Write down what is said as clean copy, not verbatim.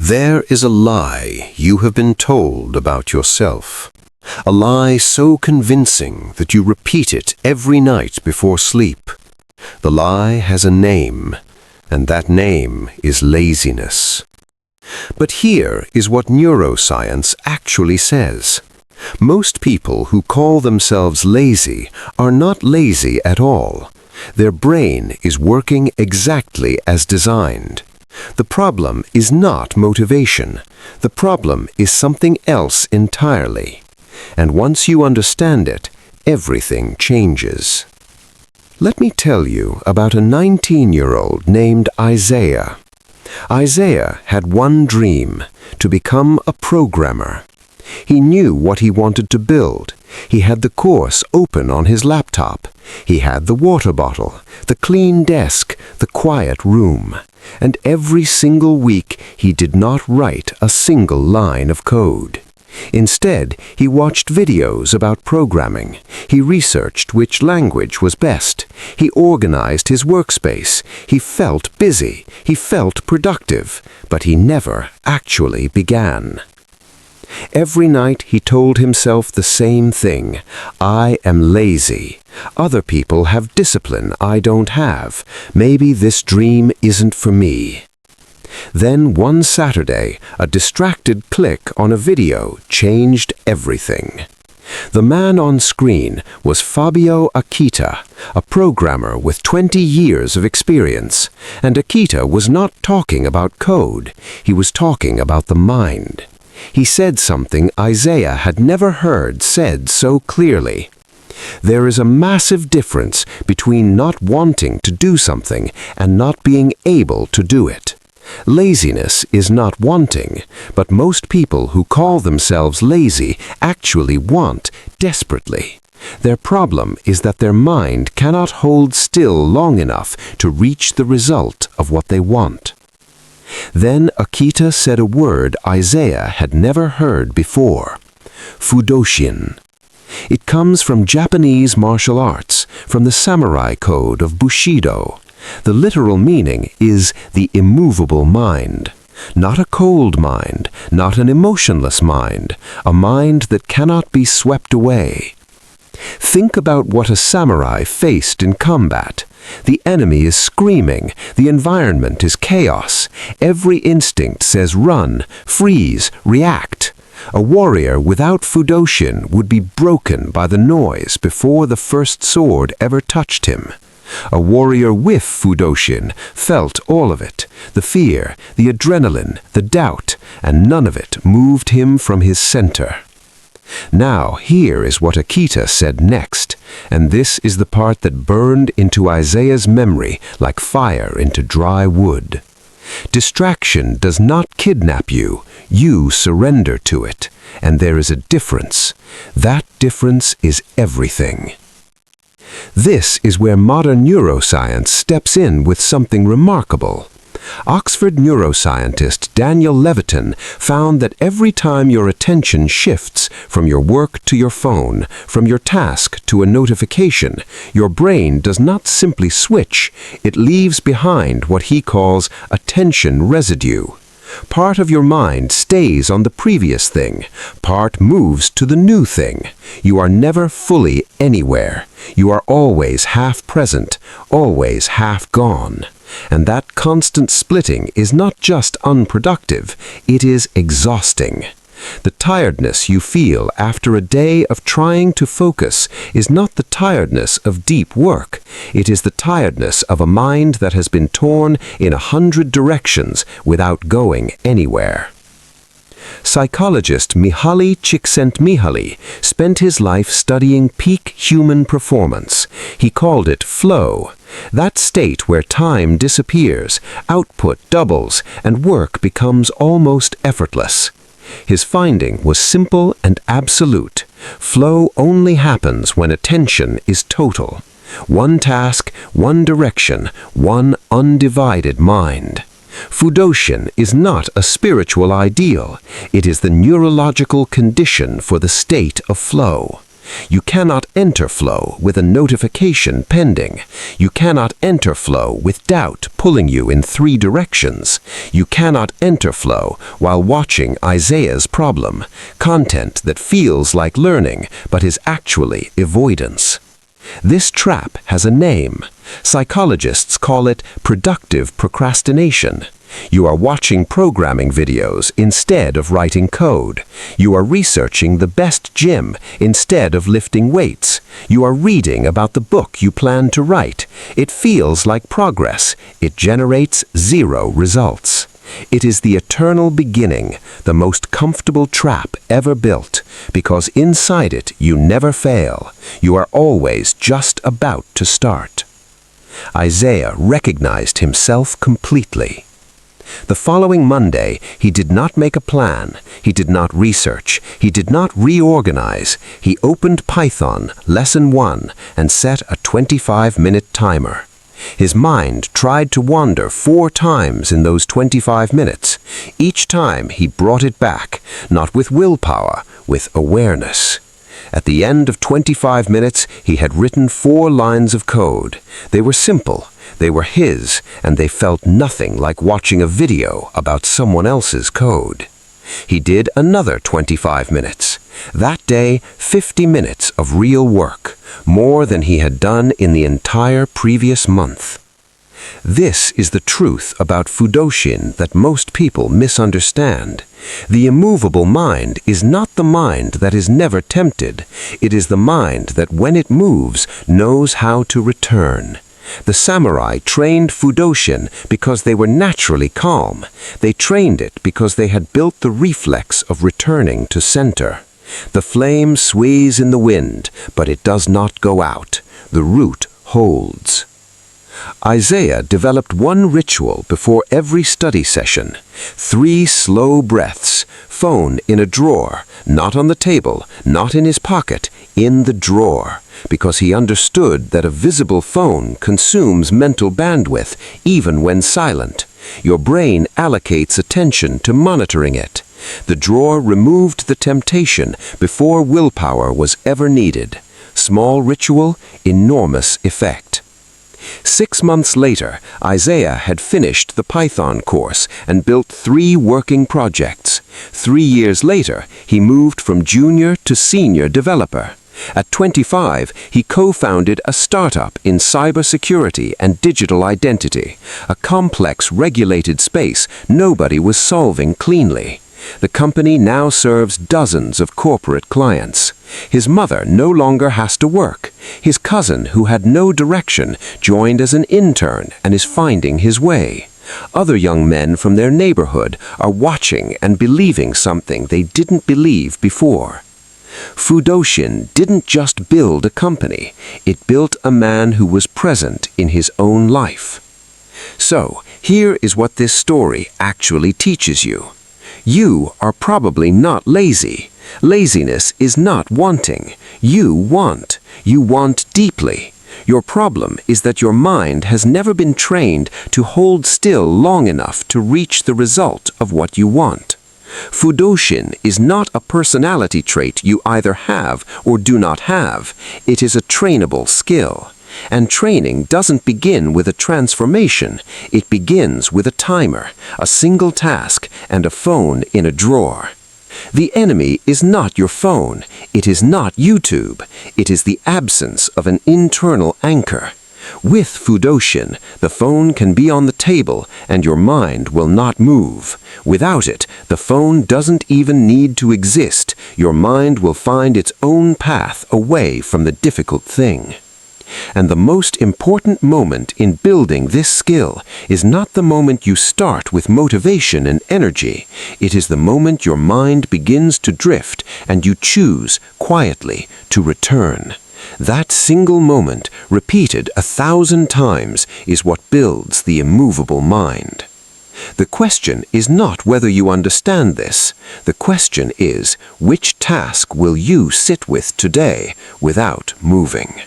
There is a lie you have been told about yourself. A lie so convincing that you repeat it every night before sleep. The lie has a name, and that name is laziness. But here is what neuroscience actually says. Most people who call themselves lazy are not lazy at all. Their brain is working exactly as designed. The problem is not motivation. The problem is something else entirely. And once you understand it, everything changes. Let me tell you about a 19-year-old named Isaiah. Isaiah had one dream: to become a programmer. He knew what he wanted to build. He had the course open on his laptop. He had the water bottle, the clean desk, the quiet room. And every single week he did not write a single line of code. Instead, he watched videos about programming. He researched which language was best. He organized his workspace. He felt busy. He felt productive. But he never actually began. Every night he told himself the same thing: I am lazy. Other people have discipline I don't have. Maybe this dream isn't for me. Then one Saturday, a distracted click on a video changed everything. The man on screen was Fabio Akita, a programmer with 20 years of experience. And Akita was not talking about code. He was talking about the mind. He said something Isaiah had never heard said so clearly. There is a massive difference between not wanting to do something and not being able to do it. Laziness is not wanting, but most people who call themselves lazy actually want desperately. Their problem is that their mind cannot hold still long enough to reach the result of what they want. Then Akita said a word Isaiah had never heard before: Fudoshin. It comes from Japanese martial arts, from the samurai code of Bushido. The literal meaning is the immovable mind. Not a cold mind, not an emotionless mind, a mind that cannot be swept away. Think about what a samurai faced in combat. The enemy is screaming, the environment is chaos. Every instinct says run, freeze, react. A warrior without Fudoshin would be broken by the noise before the first sword ever touched him. A warrior with Fudoshin felt all of it, the fear, the adrenaline, the doubt, and none of it moved him from his center. Now here is what Akita said next, and this is the part that burned into Isaiah's memory like fire into dry wood. Distraction does not kidnap you, you surrender to it, and there is a difference. That difference is everything. This is where modern neuroscience steps in with something remarkable. Oxford neuroscientist Daniel Levitin found that every time your attention shifts from your work to your phone, from your task to a notification, your brain does not simply switch, it leaves behind what he calls attention residue. Part of your mind stays on the previous thing, part moves to the new thing. You are never fully anywhere. You are always half present, always half gone. And that constant splitting is not just unproductive, it is exhausting. The tiredness you feel after a day of trying to focus is not the tiredness of deep work. It is the tiredness of a mind that has been torn in 100 directions without going anywhere. Psychologist Mihaly Csikszentmihalyi spent his life studying peak human performance. He called it flow, that state where time disappears, output doubles, and work becomes almost effortless. His finding was simple and absolute. Flow only happens when attention is total. One task, one direction, one undivided mind. Fudoshin is not a spiritual ideal. It is the neurological condition for the state of flow. You cannot enter flow with a notification pending. You cannot enter flow with doubt pulling you in 3 directions. You cannot enter flow while watching Isaiah's problem, content that feels like learning but is actually avoidance. This trap has a name. Psychologists call it productive procrastination. You are watching programming videos instead of writing code. You are researching the best gym instead of lifting weights. You are reading about the book you plan to write. It feels like progress. It generates 0 results. It is the eternal beginning, the most comfortable trap ever built, because inside it you never fail. You are always just about to start. Isaiah recognized himself completely. The following Monday, he did not make a plan, he did not research, he did not reorganize. He opened Python, Lesson 1, and set a 25-minute timer. His mind tried to wander 4 times in those 25 minutes. Each time he brought it back, not with willpower, with awareness. At the end of 25 minutes, he had written 4 lines of code. They were simple, they were his, and they felt nothing like watching a video about someone else's code. He did another 25 minutes. That day, 50 minutes of real work, more than he had done in the entire previous month. This is the truth about Fudoshin that most people misunderstand. The immovable mind is not the mind that is never tempted. It is the mind that when it moves, knows how to return. The samurai trained Fudoshin because they were naturally calm. They trained it because they had built the reflex of returning to center. The flame sways in the wind, but it does not go out. The root holds. Isaiah developed one ritual before every study session. 3 slow breaths, phone in a drawer, not on the table, not in his pocket, in the drawer, because he understood that a visible phone consumes mental bandwidth even when silent. Your brain allocates attention to monitoring it. The drawer removed the temptation before willpower was ever needed. Small ritual, enormous effect. 6 months later, Isaiah had finished the Python course and built 3 working projects. 3 years later, he moved from junior to senior developer. At 25, he co-founded a startup in cybersecurity and digital identity, a complex regulated space nobody was solving cleanly. The company now serves dozens of corporate clients. His mother no longer has to work. His cousin, who had no direction, joined as an intern and is finding his way. Other young men from their neighborhood are watching and believing something they didn't believe before. Fudoshin didn't just build a company, it built a man who was present in his own life. So, here is what this story actually teaches you. You are probably not lazy. Laziness is not wanting. You want. You want deeply. Your problem is that your mind has never been trained to hold still long enough to reach the result of what you want. Fudoshin is not a personality trait you either have or do not have. It is a trainable skill. And training doesn't begin with a transformation. It begins with a timer, a single task, and a phone in a drawer. The enemy is not your phone. It is not YouTube. It is the absence of an internal anchor. With Fudoshin, the phone can be on the table and your mind will not move. Without it, the phone doesn't even need to exist. Your mind will find its own path away from the difficult thing. And the most important moment in building this skill is not the moment you start with motivation and energy. It is the moment your mind begins to drift and you choose, quietly, to return. That single moment, repeated 1,000 times, is what builds the immovable mind. The question is not whether you understand this. The question is, which task will you sit with today without moving?